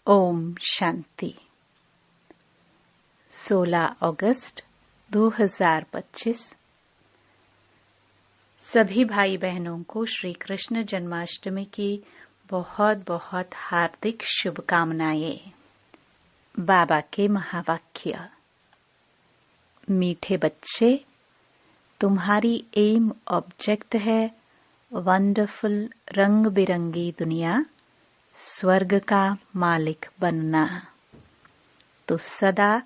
ओम शांति। 16 अगस्त 2025। सभी भाई बहनों को श्री कृष्ण जन्माष्टमी की बहुत बहुत हार्दिक शुभकामनाएं। बाबा के महावाक्य। मीठे बच्चे, तुम्हारी एम ऑब्जेक्ट है वंडरफुल रंग बिरंगी दुनिया, स्वर्ग का मालिक बनना। तो सदा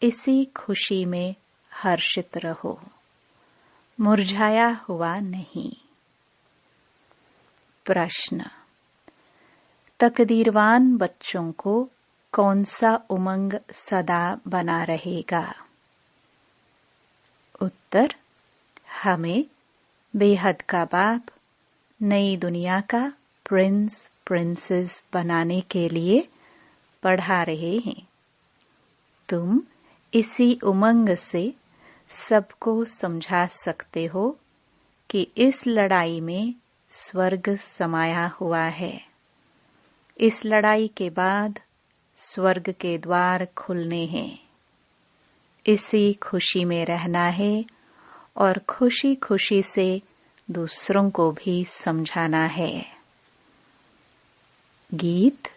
इसी खुशी में हर्षित रहो, मुरझाया हुआ नहीं। प्रश्न: तकदीरवान बच्चों को कौन सा उमंग सदा बना रहेगा? उत्तर: हमें बेहद का बाप नई दुनिया का प्रिंस प्रिंसेस बनाने के लिए पढ़ा रहे हैं। तुम इसी उमंग से सबको समझा सकते हो कि इस लड़ाई में स्वर्ग समाया हुआ है। इस लड़ाई के बाद स्वर्ग के द्वार खुलने हैं। इसी खुशी में रहना है और खुशी खुशी से दूसरों को भी समझाना है। गीत।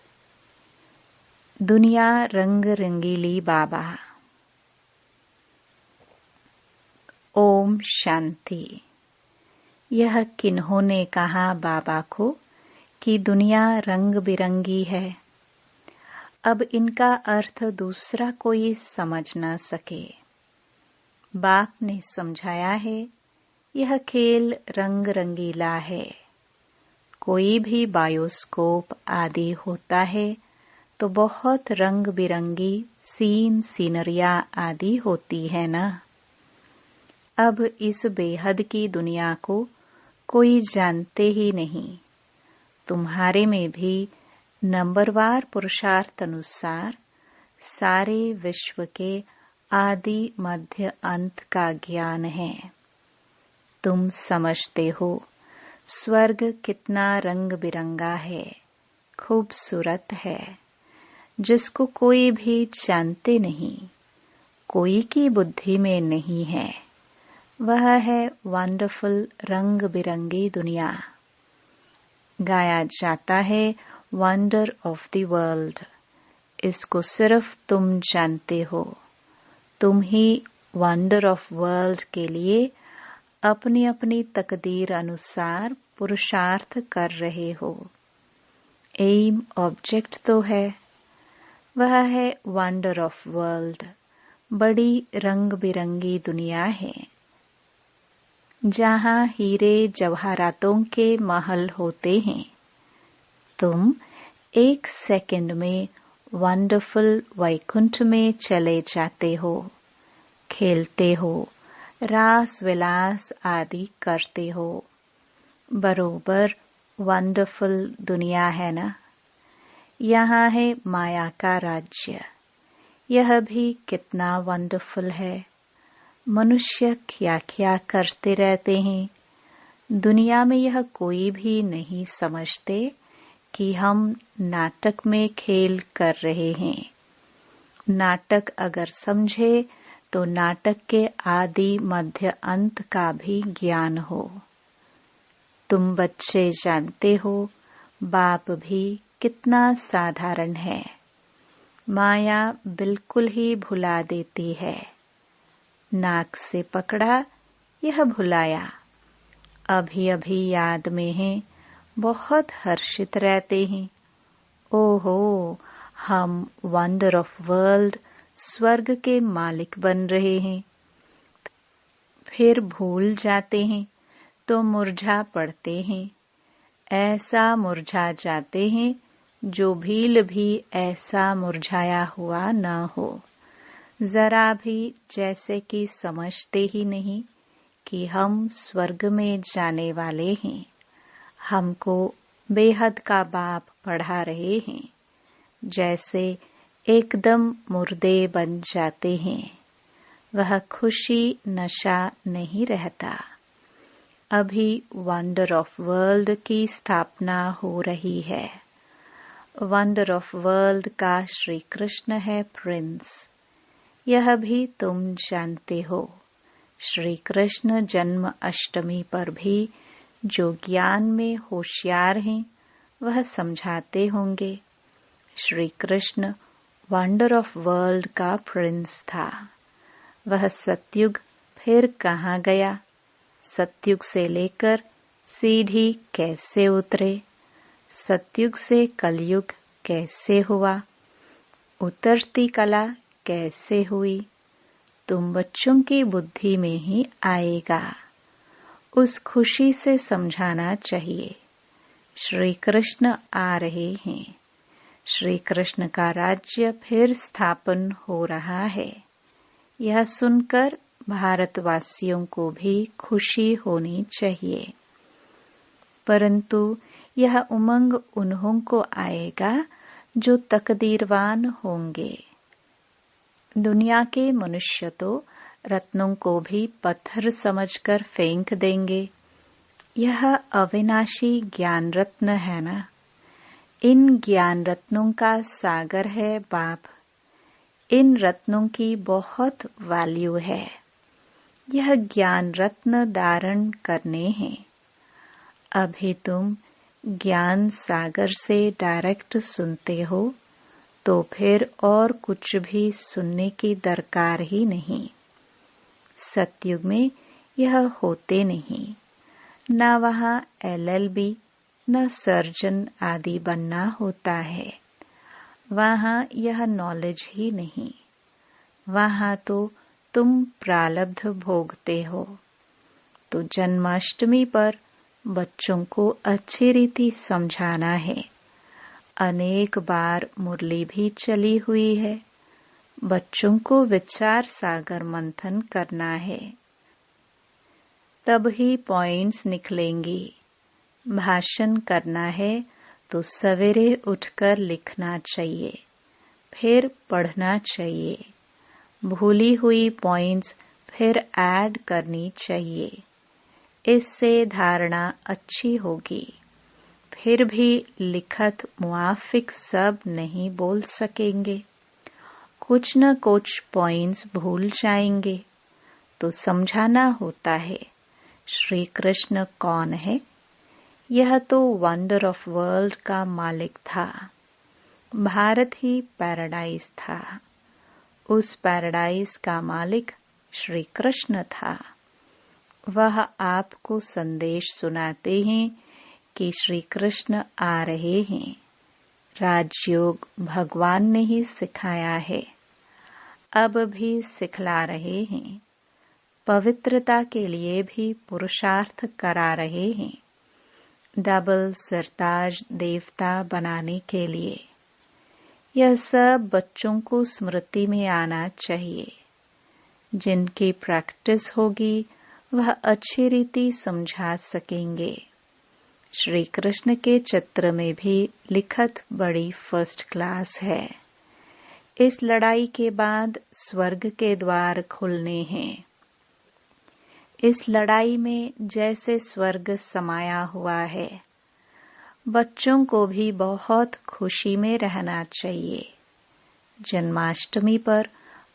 दुनिया रंग रंगीली बाबा। ओम शांति। यह किन्होंने कहा बाबा को कि दुनिया रंग बिरंगी है? अब इनका अर्थ दूसरा कोई समझ न सके। बाप ने समझाया है, यह खेल रंग रंगीला है। कोई भी बायोस्कोप आदि होता है तो बहुत रंग बिरंगी सीनरिया आदि होती है ना। अब इस बेहद की दुनिया को कोई जानते ही नहीं। तुम्हारे में भी नंबरवार पुरुषार्थ अनुसार सारे विश्व के आदि मध्य अंत का ज्ञान है। तुम समझते हो स्वर्ग कितना रंग बिरंगा है, खूबसूरत है, जिसको कोई भी जानते नहीं, कोई की बुद्धि में नहीं है। वह है वंडरफुल रंग बिरंगी दुनिया। गाया जाता है वंडर ऑफ द वर्ल्ड। इसको सिर्फ तुम जानते हो। तुम ही वंडर ऑफ वर्ल्ड के लिए अपनी अपनी तकदीर अनुसार पुरुषार्थ कर रहे हो। एम ऑब्जेक्ट तो है, वह है वंडर ऑफ वर्ल्ड। बड़ी रंग बिरंगी दुनिया है जहां हीरे जवाहरातों के महल होते हैं। तुम एक सेकंड में वंडरफुल वैकुंठ में चले जाते हो, खेलते हो, रास विलास आदि करते हो। बरोबर वंडरफुल दुनिया है ना। यहाँ है माया का राज्य। यह भी कितना वंडरफुल है। मनुष्य क्या क्या करते रहते हैं। दुनिया में यह कोई भी नहीं समझते कि हम नाटक में खेल कर रहे हैं। नाटक अगर समझे तो नाटक के आदि मध्य अंत का भी ज्ञान हो। तुम बच्चे जानते हो बाप भी कितना साधारण है। माया बिल्कुल ही भुला देती है। नाक से पकड़ा, यह भुलाया। अभी अभी याद में है, बहुत हर्षित रहते हैं। ओहो, हम वंडर ऑफ वर्ल्ड स्वर्ग के मालिक बन रहे हैं। फिर भूल जाते हैं तो मुरझा पड़ते हैं। ऐसा मुरझा जाते हैं जो भील भी ऐसा मुरझाया हुआ न हो। जरा भी जैसे कि समझते ही नहीं कि हम स्वर्ग में जाने वाले हैं। हमको बेहद का बाप पढ़ा रहे हैं। जैसे एकदम मुर्दे बन जाते हैं। वह खुशी नशा नहीं रहता। अभी वंडर ऑफ वर्ल्ड की स्थापना हो रही है। वंडर ऑफ वर्ल्ड का श्री कृष्ण है प्रिंस, यह भी तुम जानते हो। श्री कृष्ण जन्म अष्टमी पर भी जो ज्ञान में होशियार हैं वह समझाते होंगे। Shri Krishna wonder of world का प्रिंस था। वह सतयुग फिर कहाँ गया? सतयुग से लेकर सीढ़ी कैसे उतरे? सतयुग से कलयुग कैसे हुआ? उतरती कला कैसे हुई? तुम बच्चों की बुद्धि में ही आएगा। उस खुशी से समझाना चाहिए। श्री कृष्ण आ रहे हैं। श्री कृष्ण का राज्य फिर स्थापन हो रहा है। यह सुनकर भारतवासियों को भी खुशी होनी चाहिए। परंतु यह उमंग उन्हों को आएगा जो तकदीरवान होंगे। दुनिया के मनुष्य तो रत्नों को भी पत्थर समझकर फेंक देंगे। यह अविनाशी ज्ञान रत्न है ना। इन ज्ञान रत्नों का सागर है बाप। इन रत्नों की बहुत वैल्यू है। यह ज्ञान रत्न धारण करने हैं। अभी तुम ज्ञान सागर से डायरेक्ट सुनते हो तो फिर और कुछ भी सुनने की दरकार ही नहीं। सतयुग में यह होते नहीं। न वहाँ LLB न सर्जन आदि बनना होता है। वहाँ यह नॉलेज ही नहीं। वहाँ तो तुम प्रारब्ध भोगते हो। तो जन्माष्टमी पर बच्चों को अच्छी रीति समझाना है। अनेक बार मुरली भी चली हुई है। बच्चों को विचार सागर मंथन करना है, तब ही पॉइंट्स निकलेंगी। भाषण करना है तो सवेरे उठकर लिखना चाहिए, फिर पढ़ना चाहिए। भूली हुई पॉइंट्स फिर ऐड करनी चाहिए। इससे धारणा अच्छी होगी। फिर भी लिखत मुआफिक सब नहीं बोल सकेंगे। कुछ न कुछ पॉइंट्स भूल जाएंगे। तो समझाना होता है श्री कृष्ण कौन है। यह तो वंडर ऑफ वर्ल्ड का मालिक था। भारत ही पैराडाइज था। उस पैराडाइज का मालिक श्री कृष्ण था। वह आपको संदेश सुनाते हैं कि श्री कृष्ण आ रहे हैं। राजयोग भगवान ने ही सिखाया है, अब भी सिखला रहे हैं। पवित्रता के लिए भी पुरुषार्थ करा रहे हैं। डबल सरताज देवता बनाने के लिए। यह सब बच्चों को स्मृति में आना चाहिए। जिनकी प्रैक्टिस होगी वह अच्छी रीति समझा सकेंगे। श्री कृष्ण के चित्र में भी लिखत बड़ी फर्स्ट क्लास है। इस लड़ाई के बाद स्वर्ग के द्वार खुलने हैं। इस लड़ाई में जैसे स्वर्ग समाया हुआ है। बच्चों को भी बहुत खुशी में रहना चाहिए। जन्माष्टमी पर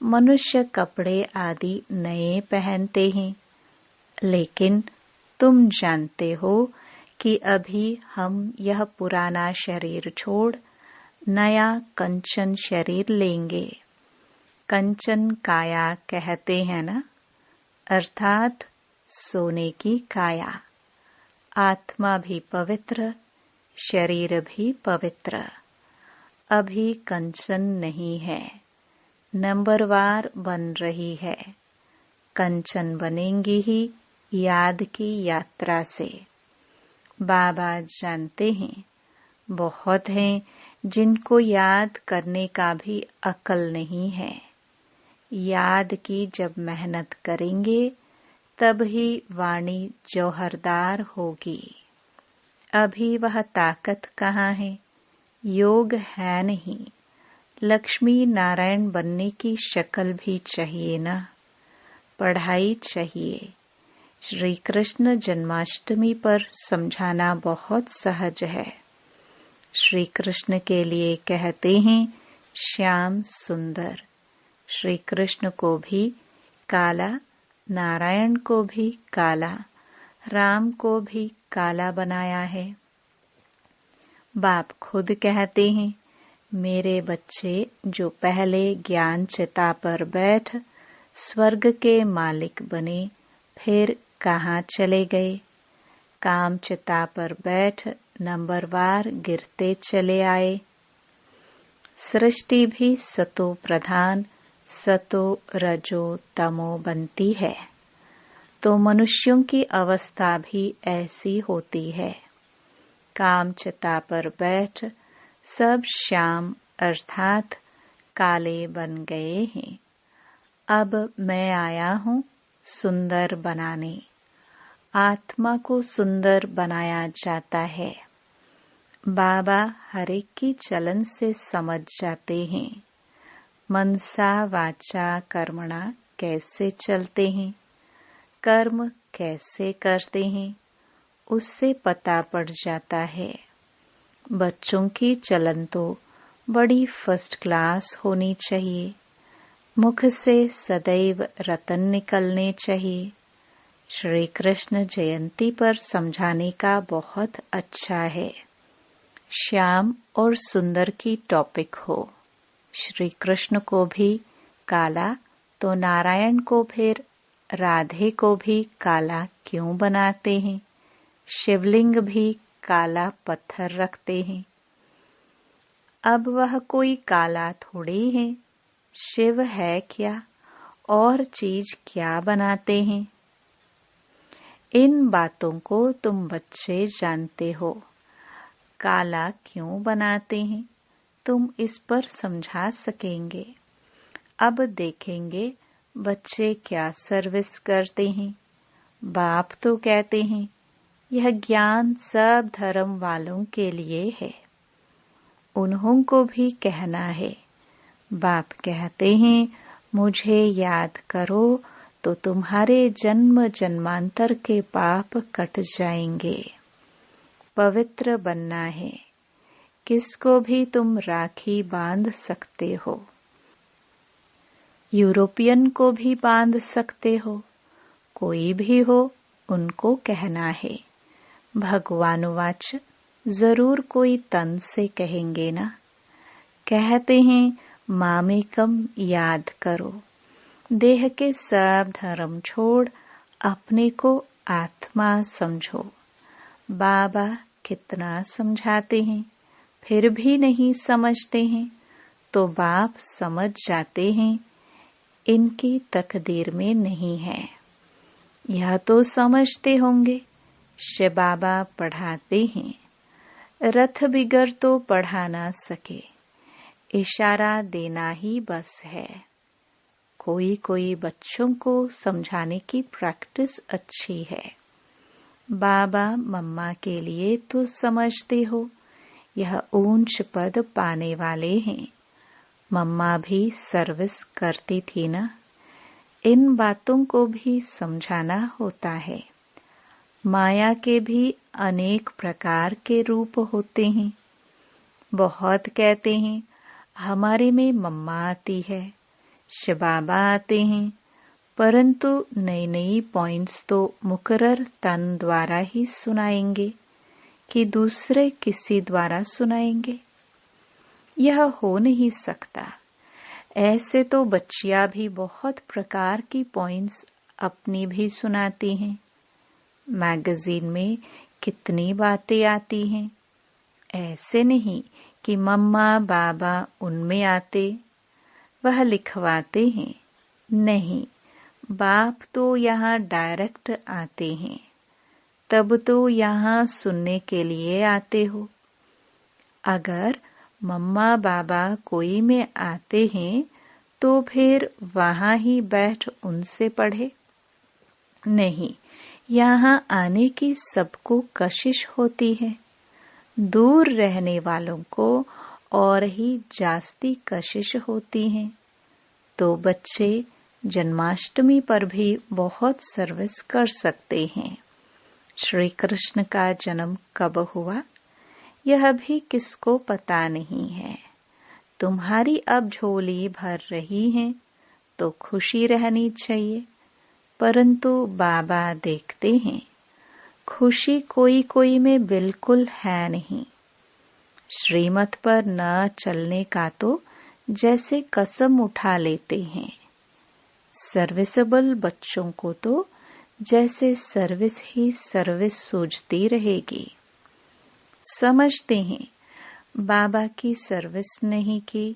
मनुष्य कपड़े आदि नए पहनते हैं, लेकिन तुम जानते हो कि अभी हम यह पुराना शरीर छोड़ नया कंचन शरीर लेंगे। कंचन काया कहते हैं ना, अर्थात सोने की काया। आत्मा भी पवित्र, शरीर भी पवित्र। अभी कंचन नहीं है, नंबरवार बन रही है। कंचन बनेंगी ही याद की यात्रा से। बाबा जानते हैं, बहुत हैं जिनको याद करने का भी अकल नहीं है। याद की जब मेहनत करेंगे तब ही वाणी जौहरदार होगी। अभी वह ताकत कहाँ है? योग है नहीं। लक्ष्मी नारायण बनने की शक्ल भी चाहिए ना। पढ़ाई चाहिए। श्री कृष्ण जन्माष्टमी पर समझाना बहुत सहज है। श्री कृष्ण के लिए कहते हैं श्याम सुंदर। श्री कृष्ण को भी काला, नारायण को भी काला, राम को भी काला बनाया है। बाप खुद कहते हैं, मेरे बच्चे जो पहले ज्ञान चिता पर बैठ स्वर्ग के मालिक बने, फिर कहाँ चले गए? काम चिता पर बैठ नंबरवार गिरते चले आए। सृष्टि भी सतो प्रधान, सतो रजो तमो बनती है, तो मनुष्यों की अवस्था भी ऐसी होती है। काम चिता पर बैठ सब श्याम अर्थात काले बन गए हैं। अब मैं आया हूँ सुंदर बनाने। आत्मा को सुंदर बनाया जाता है। बाबा हर एक की चलन से समझ जाते हैं। मनसा वाचा कर्मणा कैसे चलते हैं, कर्म कैसे करते हैं, उससे पता पड़ जाता है। बच्चों की चलन तो बड़ी फर्स्ट क्लास होनी चाहिए। मुख से सदैव रतन निकलने चाहिए। श्री कृष्ण जयंती पर समझाने का बहुत अच्छा है। श्याम और सुंदर की टॉपिक हो। श्री कृष्ण को भी काला तो नारायण को फिर राधे को भी काला क्यों बनाते हैं? शिवलिंग भी काला पत्थर रखते हैं। अब वह कोई काला थोड़ी है। शिव है क्या और चीज क्या बनाते हैं? इन बातों को तुम बच्चे जानते हो। काला क्यों बनाते हैं तुम इस पर समझा सकेंगे। अब देखेंगे बच्चे क्या सर्विस करते हैं। बाप तो कहते हैं यह ज्ञान सब धर्म वालों के लिए है। उन्हों को भी कहना है। बाप कहते हैं मुझे याद करो तो तुम्हारे जन्म जन्मांतर के पाप कट जाएंगे। पवित्र बनना है। किसको भी तुम राखी बांध सकते हो। यूरोपियन को भी बांध सकते हो। कोई भी हो उनको कहना है। भगवानुवाच जरूर कोई तन से कहेंगे ना। कहते हैं मामेकम याद करो। देह के सब धर्म छोड़ अपने को आत्मा समझो। बाबा कितना समझाते हैं फिर भी नहीं समझते हैं, तो बाप समझ जाते हैं इनकी तकदीर में नहीं है। यह तो समझते होंगे शिव बाबा पढ़ाते हैं। रथ बिगर तो पढ़ा ना सके, इशारा देना ही बस है। कोई कोई बच्चों को समझाने की प्रैक्टिस अच्छी है। बाबा मम्मा के लिए तो समझते हो यह ऊंच पद पाने वाले हैं। मम्मा भी सर्विस करती थी ना। इन बातों को भी समझाना होता है। माया के भी अनेक प्रकार के रूप होते हैं। बहुत कहते हैं हमारे में मम्मा आती है, शिव बाबा आते हैं, परंतु नई नई पॉइंट्स तो मुकर्रर तन द्वारा ही सुनाएंगे कि दूसरे किसी द्वारा सुनाएंगे। यह हो नहीं सकता। ऐसे तो बच्चियां भी बहुत प्रकार की पॉइंट्स अपनी भी सुनाती हैं। मैगजीन में कितनी बातें आती हैं। ऐसे नहीं कि मम्मा बाबा उनमें आते, वह लिखवाते हैं। नहीं, बाप तो यहाँ डायरेक्ट आते हैं। तब तो यहाँ सुनने के लिए आते हो। अगर मम्मा बाबा कोई में आते हैं तो फिर वहाँ ही बैठ उनसे पढ़े। नहीं, यहाँ आने की सबको कशिश होती है। दूर रहने वालों को और ही जास्ती कशिश होती है। तो बच्चे जन्माष्टमी पर भी बहुत सर्विस कर सकते हैं। श्री कृष्ण का जन्म कब हुआ यह भी किसको पता नहीं है। तुम्हारी अब झोली भर रही है तो खुशी रहनी चाहिए, परंतु बाबा देखते हैं खुशी कोई कोई में बिल्कुल है नहीं। श्रीमत पर न चलने का तो जैसे कसम उठा लेते हैं। सर्विसेबल बच्चों को तो जैसे सर्विस ही सर्विस सूझती रहेगी। समझते हैं बाबा की सर्विस नहीं की,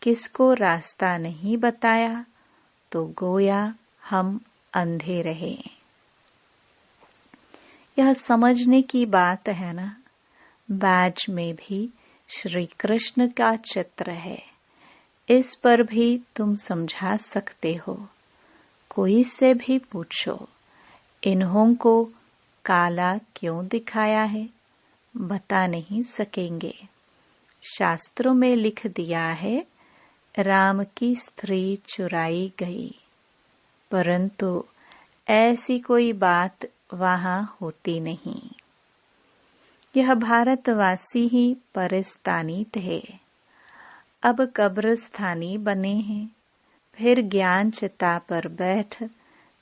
किसको रास्ता नहीं बताया, तो गोया हम अंधे रहे। यह समझने की बात है ना। बैज में भी श्री कृष्ण का चित्र है, इस पर भी तुम समझा सकते हो। कोई से भी पूछो इन्हों को काला क्यों दिखाया है, बता नहीं सकेंगे। शास्त्रों में लिख दिया है राम की स्त्री चुराई गई, परंतु ऐसी कोई बात वहां होती नहीं। यह भारतवासी ही परिस्तानी थे, अब कब्रस्थानी बने हैं। फिर ज्ञान चिता पर बैठ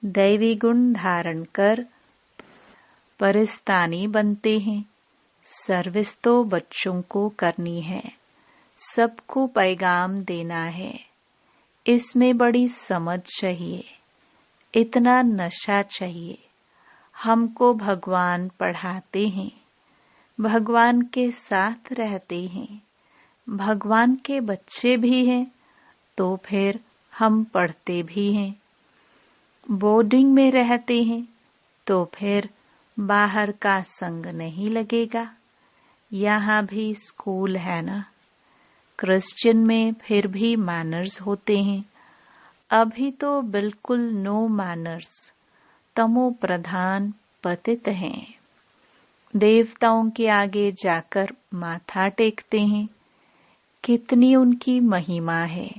दैवी गुण धारण कर परिस्तानी बनते हैं। सर्विस तो बच्चों को करनी है, सबको पैगाम देना है। इसमें बड़ी समझ चाहिए, इतना नशा चाहिए। हमको भगवान पढ़ाते हैं, भगवान के साथ रहते हैं, भगवान के बच्चे भी हैं, तो फिर हम पढ़ते भी हैं। बोर्डिंग में रहते हैं तो फिर बाहर का संग नहीं लगेगा। यहाँ भी स्कूल है ना। क्रिश्चियन में फिर भी मैनर्स होते हैं। अभी तो बिल्कुल नो मैनर्स, तमो प्रधान पतित हैं। देवताओं के आगे जाकर माथा टेकते हैं। कितनी उनकी महिमा है।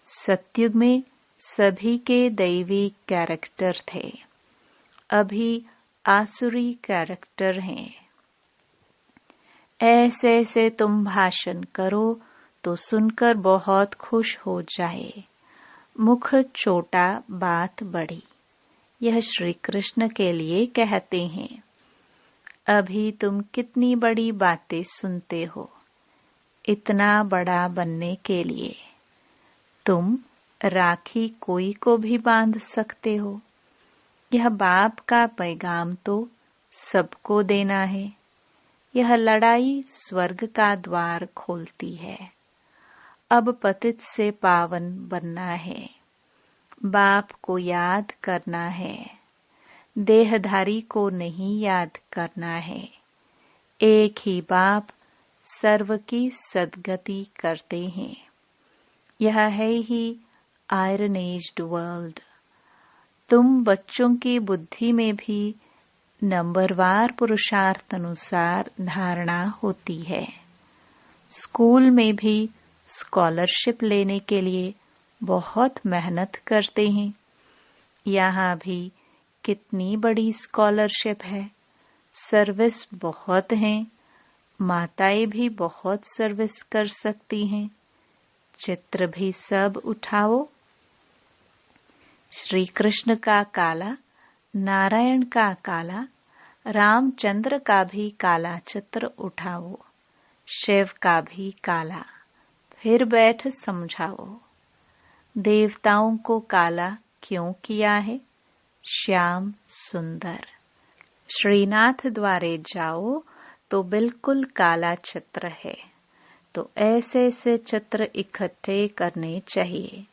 सतयुग में सभी के दैवी कैरेक्टर थे, अभी आसुरी कैरेक्टर हैं। ऐसे ऐसे तुम भाषण करो तो सुनकर बहुत खुश हो जाए। मुख छोटा बात बड़ी, यह श्री कृष्ण के लिए कहते हैं। अभी तुम कितनी बड़ी बातें सुनते हो, इतना बड़ा बनने के लिए। तुम राखी कोई को भी बांध सकते हो। यह बाप का पैगाम तो सबको देना है। यह लड़ाई स्वर्ग का द्वार खोलती है। अब पतित से पावन बनना है, बाप को याद करना है, देहधारी को नहीं याद करना है। एक ही बाप सर्व की सद्गति करते हैं। यह है ही आयरन एज्ड वर्ल्ड। तुम बच्चों की बुद्धि में भी नंबरवार पुरुषार्थ अनुसार धारणा होती है। स्कूल में भी स्कॉलरशिप लेने के लिए बहुत मेहनत करते हैं। यहाँ भी कितनी बड़ी स्कॉलरशिप है। सर्विस बहुत है। माताएं भी बहुत सर्विस कर सकती हैं। चित्र भी सब उठाओ। श्री कृष्ण का काला, नारायण का काला, रामचंद्र का भी काला चित्र उठाओ, शिव का भी काला। फिर बैठ समझाओ देवताओं को काला क्यों किया है। श्याम सुंदर। श्रीनाथ द्वारे जाओ तो बिल्कुल काला चित्र है। तो ऐसे ऐसे चित्र इकट्ठे करने चाहिए,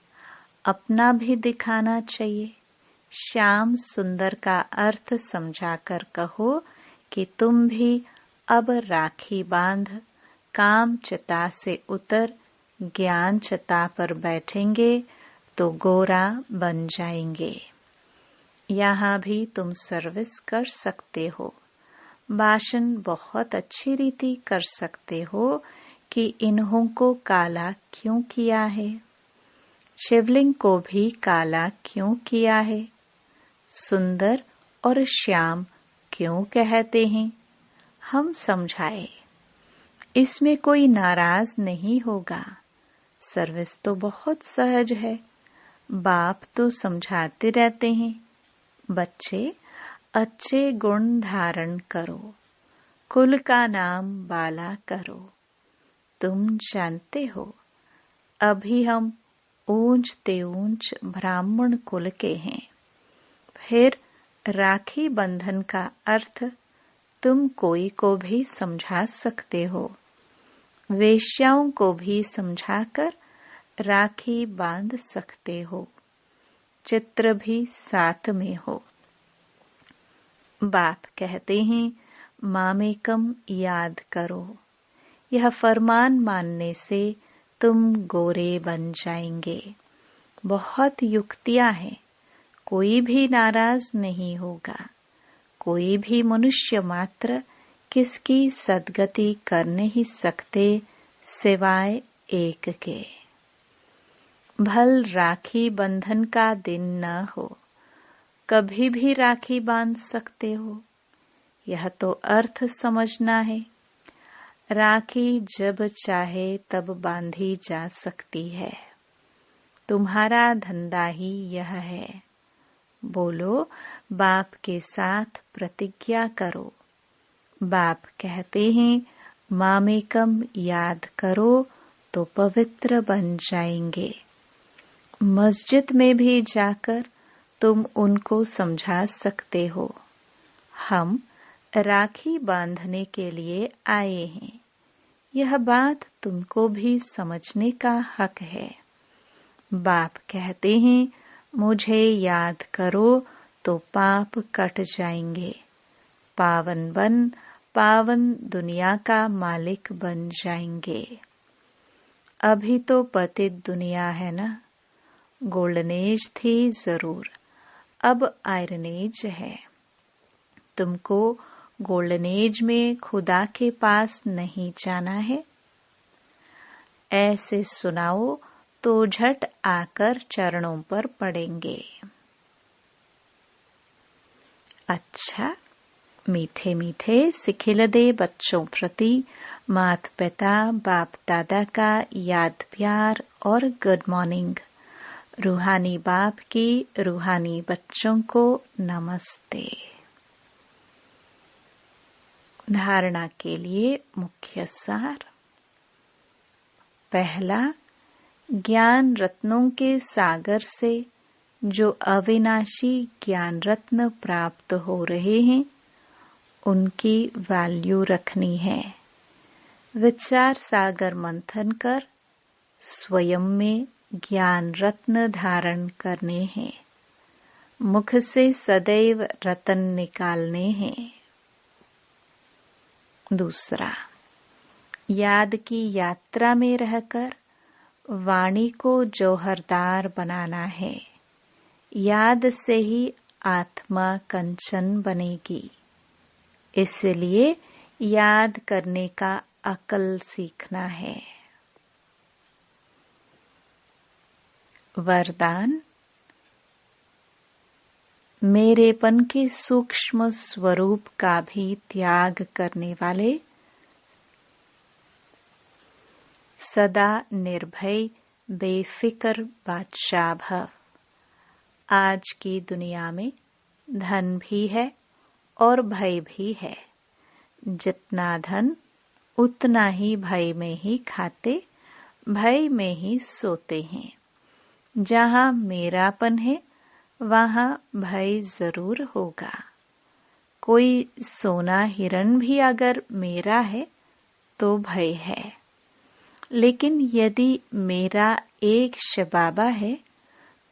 अपना भी दिखाना चाहिए। श्याम सुंदर का अर्थ समझाकर कहो कि तुम भी अब राखी बांध काम चिता से उतर ज्ञान चिता पर बैठेंगे तो गोरा बन जाएंगे। यहाँ भी तुम सर्विस कर सकते हो। भाषण बहुत अच्छी रीति कर सकते हो कि इन्हों को काला क्यों किया है, शिवलिंग को भी काला क्यों किया है, सुंदर और श्याम क्यों कहते हैं। हम समझाए। इसमें कोई नाराज नहीं होगा। सर्विस तो बहुत सहज है। बाप तो समझाते रहते हैं, बच्चे अच्छे गुण धारण करो, कुल का नाम बाला करो। तुम जानते हो, अभी हम ऊंचते ऊंच ब्राह्मण कुल के हैं। फिर राखी बंधन का अर्थ तुम कोई को भी समझा सकते हो। वेश्याओं को भी समझाकर राखी बांध सकते हो। चित्र भी साथ में हो। बाप कहते हैं, मामेकम याद करो। यह फरमान मानने से तुम गोरे बन जाएंगे। बहुत युक्तियां हैं, कोई भी नाराज नहीं होगा। कोई भी मनुष्य मात्र किसकी सद्गति कर नहीं सकते सिवाय एक के। भल राखी बंधन का दिन न हो, कभी भी राखी बांध सकते हो। यह तो अर्थ समझना है। राखी जब चाहे तब बांधी जा सकती है। तुम्हारा धंधा ही यह है। बोलो, बाप के साथ प्रतिज्ञा करो। बाप कहते हैं, मामेकम याद करो तो पवित्र बन जाएंगे। मस्जिद में भी जाकर तुम उनको समझा सकते हो, हम राखी बांधने के लिए आए हैं। यह बात तुमको भी समझने का हक है। बाप कहते हैं, मुझे याद करो तो पाप कट जाएंगे। पावन बन पावन दुनिया का मालिक बन जाएंगे। अभी तो पतित दुनिया है ना। गोल्डन एज थी जरूर, अब आयरन एज है। तुमको गोल्डन एज में खुदा के पास नहीं जाना है। ऐसे सुनाओ तो झट आकर चरणों पर पड़ेंगे। अच्छा, मीठे मीठे सिखिलदे बच्चों प्रति माता पिता बाप दादा का याद प्यार और गुड मॉर्निंग। रूहानी बाप की रूहानी बच्चों को नमस्ते। धारणा के लिए मुख्य सार। पहला, ज्ञान रत्नों के सागर से जो अविनाशी ज्ञान रत्न प्राप्त हो रहे हैं, उनकी वैल्यू रखनी है। विचार सागर मंथन कर स्वयं में ज्ञान रत्न धारण करने हैं। मुख से सदैव रतन निकालने हैं। दूसरा, याद की यात्रा में रहकर वाणी को जौहरदार बनाना है। याद से ही आत्मा कंचन बनेगी। इसलिए याद करने का अकल सीखना है। वरदान, मेरेपन के सूक्ष्म स्वरूप का भी त्याग करने वाले, सदा निर्भय बेफिक्र बादशाह भव। आज की दुनिया में धन भी है और भय भी है। जितना धन उतना ही भय में ही खाते, भय में ही सोते हैं। जहाँ मेरापन है वहाँ भय जरूर होगा। कोई सोना हिरण भी अगर मेरा है तो भय है। लेकिन यदि मेरा एक शबाबा है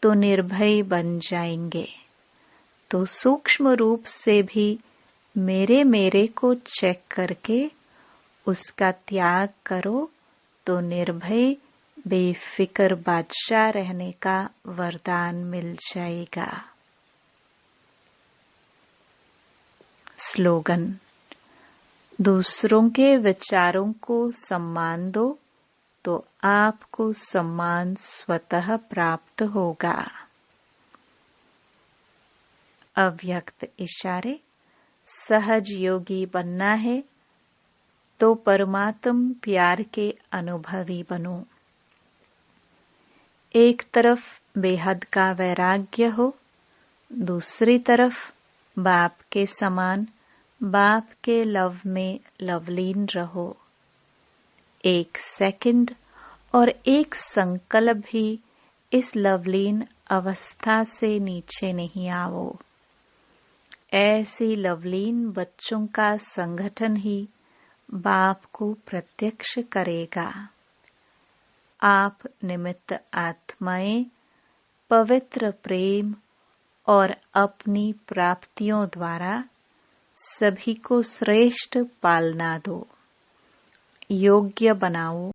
तो निर्भय बन जाएंगे। तो सूक्ष्म रूप से भी मेरे को चेक करके उसका त्याग करो तो निर्भय बेफिक्र बादशाह रहने का वरदान मिल जाएगा। स्लोगन, दूसरों के विचारों को सम्मान दो तो आपको सम्मान स्वतः प्राप्त होगा। अव्यक्त इशारे, सहज योगी बनना है तो परमात्म प्यार के अनुभवी बनो। एक तरफ बेहद का वैराग्य हो, दूसरी तरफ बाप के समान बाप के लव में लवलीन रहो। एक सेकंड और एक संकल्प भी इस लवलीन अवस्था से नीचे नहीं आओ। ऐसी लवलीन बच्चों का संगठन ही बाप को प्रत्यक्ष करेगा। आप निमित्त आत्माएं पवित्र प्रेम और अपनी प्राप्तियों द्वारा सभी को श्रेष्ठ पालना दो, योग्य बनाओ